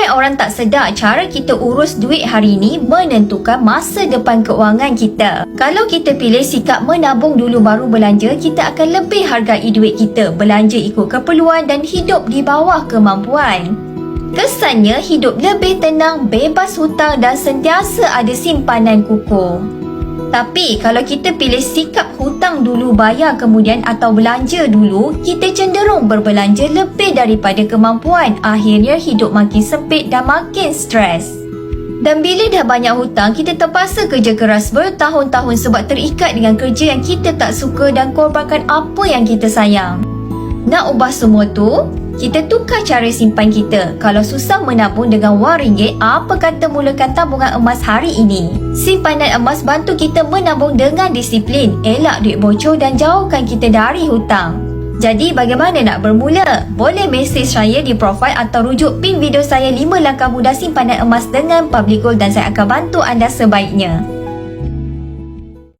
Ramai orang tak sedar cara kita urus duit hari ini menentukan masa depan keuangan kita. Kalau kita pilih sikap menabung dulu baru belanja, kita akan lebih hargai duit kita, belanja ikut keperluan dan hidup di bawah kemampuan. Kesannya hidup lebih tenang, bebas hutang dan sentiasa ada simpanan kukuh. Tapi kalau kita pilih sikap hutang dulu bayar kemudian atau belanja dulu, kita cenderung berbelanja lebih daripada kemampuan. Akhirnya hidup makin sempit dan makin stres. Dan bila dah banyak hutang, kita terpaksa kerja keras bertahun-tahun sebab terikat dengan kerja yang kita tak suka dan korbankan apa yang kita sayang. Nak ubah semua tu? Kita tukar cara simpan kita. Kalau susah menabung dengan wang ringgit, apa kata mulakan tabungan emas hari ini? Simpanan emas bantu kita menabung dengan disiplin, elak duit bocor dan jauhkan kita dari hutang. Jadi bagaimana nak bermula? Boleh mesej saya di profil atau rujuk pin video saya 5 langkah mudah simpanan emas dengan Public Gold dan saya akan bantu anda sebaiknya.